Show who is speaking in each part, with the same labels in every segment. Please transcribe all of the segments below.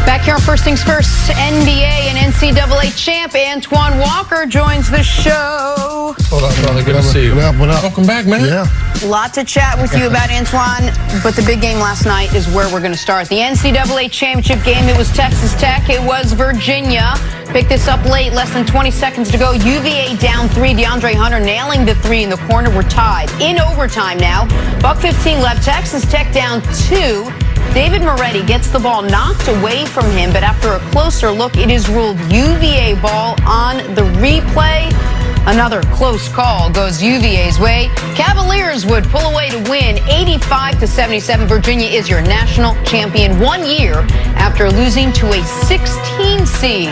Speaker 1: Back here on First Things First, NBA and NCAA champ Antoine Walker joins the show.
Speaker 2: Hold up, brother. Good to see you.
Speaker 3: What up?
Speaker 2: Welcome back, man.
Speaker 3: Yeah.
Speaker 1: A lot to chat with you about, Antoine, but the big game last night is where we're going to start. The NCAA championship game, it was Texas Tech, it was Virginia. Picked this up late, less than 20 seconds to go. UVA down 3, DeAndre Hunter nailing the 3 in the corner. We're tied in overtime now. $1:15 left, Texas Tech down 2. David Moretti gets the ball knocked away from him, but after a closer look, it is ruled UVA ball on the replay. Another close call goes UVA's way. Cavaliers would pull away to win 85-77. Virginia is your national champion 1 year after losing to a 16 seed.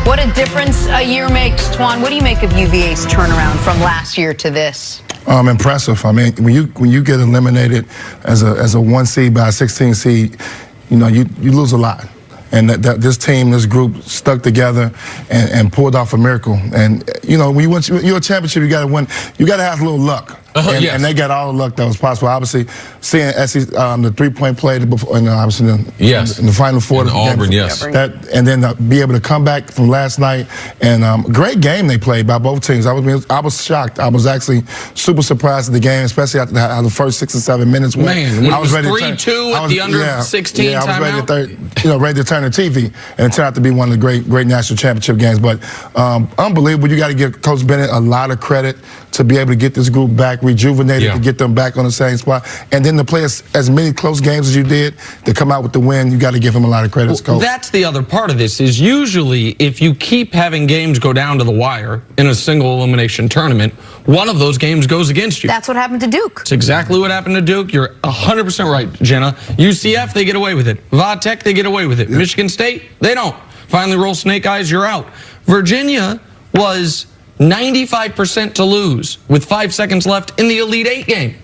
Speaker 1: What a difference a year makes, Twan. What do you make of UVA's turnaround from last year to this?
Speaker 3: Impressive. I mean, when you get eliminated as a 1 seed by a 16 seed, you know you lose a lot. And this team, this group, stuck together and pulled off a miracle. And you know, when you're a championship, you got to win. You got to have a little luck.
Speaker 2: Yes.
Speaker 3: And they got all the luck that was possible. Obviously, seeing the 3-point play before, and obviously in the Final Four,
Speaker 2: in Auburn, yes.
Speaker 3: And then be able to come back from last night, and great game they played by both teams. I was shocked. I was actually super surprised at the game, especially after the first 6 or 7 minutes.
Speaker 2: Man, when
Speaker 3: I was ready
Speaker 2: 3-2 at the under 16
Speaker 3: I was
Speaker 2: timeout.
Speaker 3: ready to turn the TV, and it turned out to be one of the great national championship games. But unbelievable. You got to give Coach Bennett a lot of credit to be able to get this group back rejuvenated, to get them back on the same spot, and then to play as many close games as you did, to come out with the win. You got to give him a lot of credit, Coach.
Speaker 4: That's the other part of this, is usually if you keep having games go down to the wire in a single elimination tournament, one of those games goes against you.
Speaker 1: That's what happened to Duke.
Speaker 4: It's exactly what happened to Duke. You're 100% right, Jenna. UCF, they get away with it. Vodtech, they get away with it. Yeah. Michigan State, they don't. Finally roll snake eyes, you're out. Virginia was 95% to lose with 5 seconds left in the Elite Eight game.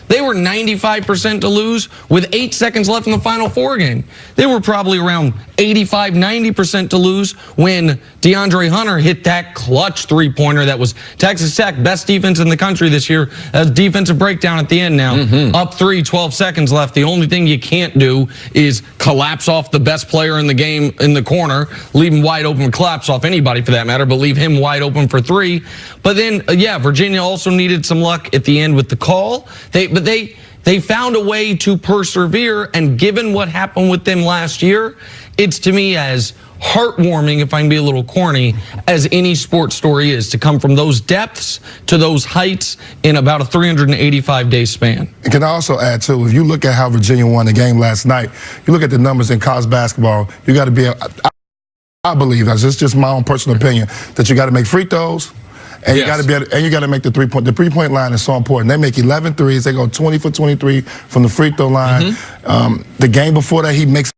Speaker 4: They were 95% to lose with 8 seconds left in the Final Four game. They were probably around 85, 90% to lose when DeAndre Hunter hit that clutch three-pointer that was Texas Tech, best defense in the country this year. That's defensive breakdown at the end now. Up 3, 12 seconds left. The only thing you can't do is collapse off the best player in the game in the corner, leave him wide open, collapse off anybody for that matter, but leave him wide open for 3. But then, Virginia also needed some luck at the end with the call. They found a way to persevere, and given what happened with them last year, it's to me as heartwarming, if I can be a little corny, as any sports story is, to come from those depths to those heights in about a 385-day span.
Speaker 3: And can I also add, too, if you look at how Virginia won the game last night, you look at the numbers in college basketball, you got to be, I believe, that's just my own personal opinion, that you got to make free throws. And you got to be able, and you got to make the 3-point. The 3-point line is so important. They make 11 threes. They go 20 for 23 from the free throw line. The game before that, he makes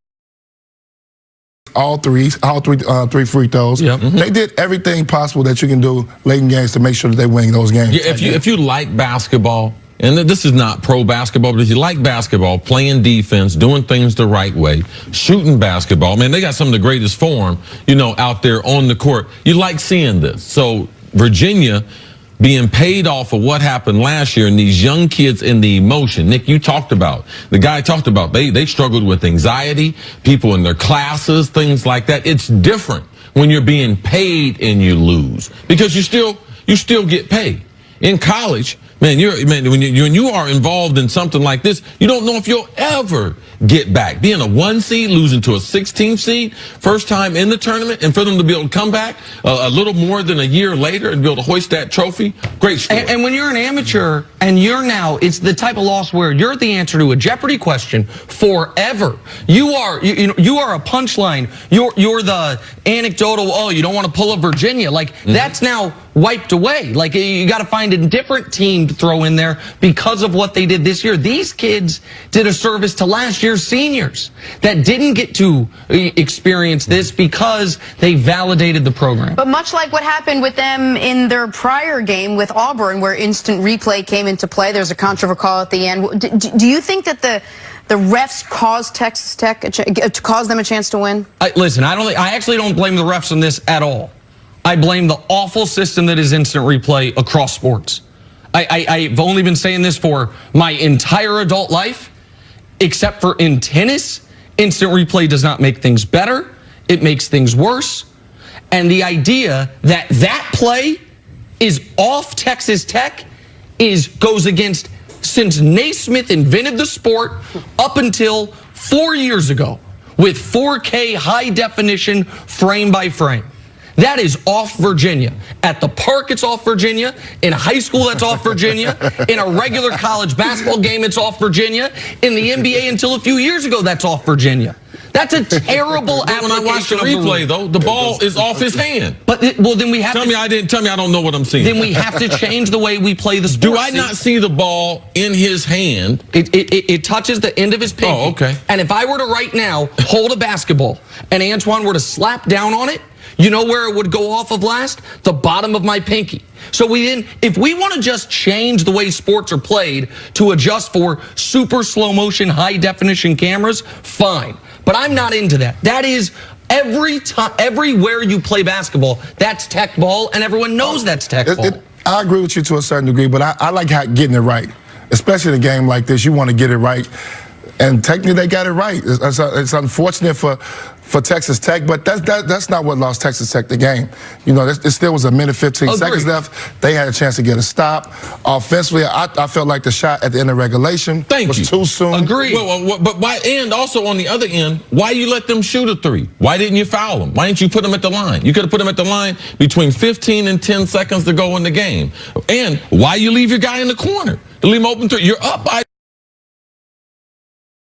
Speaker 3: all three free throws. They did everything possible that you can do late in games to make sure that they win those games.
Speaker 2: Yeah, if you like basketball, and this is not pro basketball, but if you like basketball, playing defense, doing things the right way, shooting basketball, man, they got some of the greatest form, out there on the court. You like seeing this. So Virginia being paid off of what happened last year, and these young kids in the emotion. Nick, the guy talked about, they struggled with anxiety, people in their classes, things like that. It's different when you're being paid and you lose, because you still get paid. In college, man, when you are involved in something like this, you don't know if you'll ever get back. Being a 1 seed, losing to a 16 seed, first time in the tournament, and for them to be able to come back a little more than a year later and be able to hoist that trophy, great story.
Speaker 4: And when you're an amateur and it's the type of loss where you're the answer to a Jeopardy question forever. You are a punchline. You're the anecdotal, you don't want to pull a Virginia. That's now wiped away. You got to find a different team to throw in there because of what they did this year. These kids did a service to last year's seniors that didn't get to experience this because they validated the program.
Speaker 1: But much like what happened with them in their prior game with Auburn, where instant replay came into play, there's a controversial call at the end. Do you think that the refs caused Texas Tech caused them a chance to win?
Speaker 4: Listen, I actually don't blame the refs on this at all. I blame the awful system that is instant replay across sports. I've only been saying this for my entire adult life, except for in tennis Instant replay does not make things better. It makes things worse. And the idea that that play is off Texas Tech goes against, since Naismith invented the sport up until 4 years ago with 4K high definition frame by frame. That is off Virginia. At the park, it's off Virginia. In high school, that's off Virginia. In a regular college basketball game, it's off Virginia. In the NBA, until a few years ago, that's off Virginia. That's a terrible application.
Speaker 2: When I watch the replay, though, the ball is off his hand.
Speaker 4: But well, then we have
Speaker 2: tell me I don't know what I'm seeing.
Speaker 4: Then we have to change the way we play the sport.
Speaker 2: Do I not see the ball in his hand?
Speaker 4: It touches the end of his pinky.
Speaker 2: Oh, okay.
Speaker 4: And if I were to right now hold a basketball and Antoine were to slap down on it, you know where it would go off of last? The bottom of my pinky. So if we want to just change the way sports are played to adjust for super slow motion, high definition cameras, fine. But I'm not into that. That is everywhere you play basketball, that's tech ball, and everyone knows that's tech ball.
Speaker 3: I agree with you to a certain degree, but I like getting it right. Especially in a game like this, you want to get it right. And technically, they got it right. It's unfortunate for Texas Tech, but that's not what lost Texas Tech the game. You know, it still was a minute 15 seconds left. They had a chance to get a stop. Offensively, I felt like the shot at the end of regulation was too soon.
Speaker 4: Agreed.
Speaker 2: Well, but why? And also on the other end, why you let them shoot a three? Why didn't you foul them? Why didn't you put them at the line? You could have put them at the line between 15 and 10 seconds to go in the game. And why you leave your guy in the corner to leave him open three? You're up by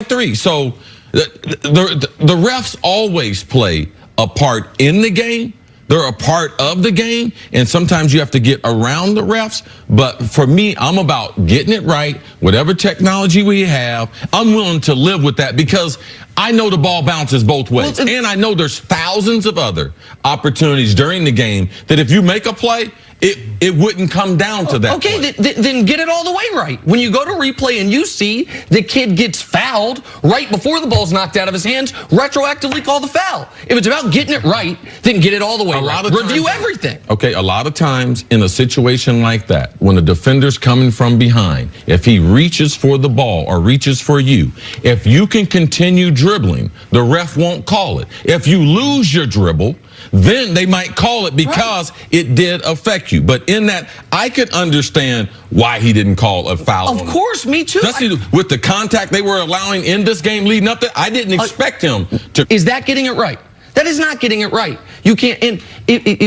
Speaker 2: 3. So the refs always play a part in the game. They're a part of the game, and sometimes you have to get around the refs. But for me, I'm about getting it right. Whatever technology we have, I'm willing to live with that because I know the ball bounces both ways. And I know there's thousands of other opportunities during the game that if you make a play, it wouldn't come down to that.
Speaker 4: Okay, then get it all the way right. When you go to replay and you see the kid gets fouled right before the ball's knocked out of his hands, retroactively call the foul. If it's about getting it right, then get it all the way right. Review everything.
Speaker 2: Okay, a lot of times in a situation like that, when a defender's coming from behind, if he reaches for the ball or reaches for you, if you can continue dribbling, the ref won't call it. If you lose your dribble, then they might call it because it did affect you. But in that, I could understand why he didn't call a foul.
Speaker 4: Of course, me too.
Speaker 2: Especially with the contact they were allowing in this game leading up to, I didn't expect him to.
Speaker 4: Is that getting it right? That is not getting it right. You can't. And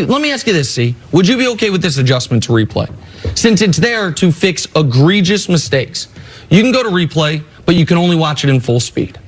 Speaker 4: let me ask you this, C. Would you be okay with this adjustment to replay? Since it's there to fix egregious mistakes, you can go to replay, but you can only watch it in full speed.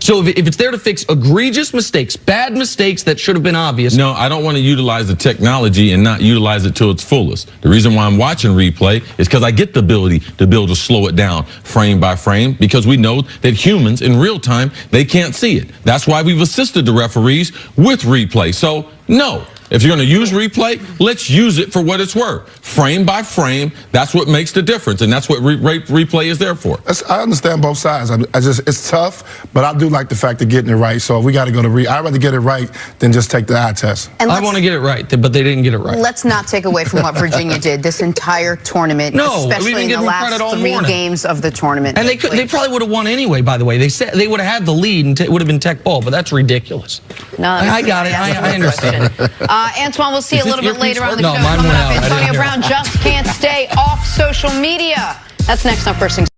Speaker 4: So if it's there to fix egregious mistakes, bad mistakes that should have been obvious.
Speaker 2: No, I don't want to utilize the technology and not utilize it to its fullest. The reason why I'm watching replay is because I get the ability to be able to slow it down frame by frame because we know that humans in real time, they can't see it. That's why we've assisted the referees with replay. So no. If you're going to use replay, let's use it for what it's worth. Frame by frame, that's what makes the difference, and that's what replay is there for.
Speaker 3: I understand both sides. It's tough, but I do like the fact of getting it right. So if we got to go to I'd rather get it right than just take the eye test.
Speaker 4: I want to get it right, but they didn't get it right.
Speaker 1: Let's not take away from what Virginia did this entire tournament, especially in the last 3 games of the tournament.
Speaker 4: And they probably would have won anyway, by the way. They said they would have had the lead and it would have been tech ball, but that's ridiculous.
Speaker 1: No,
Speaker 4: I got it. I understand.
Speaker 1: Antoine, we'll see you a little bit later on the show.
Speaker 4: Mine went out.
Speaker 1: Antonio Brown just can't stay off social media. That's next on First Things.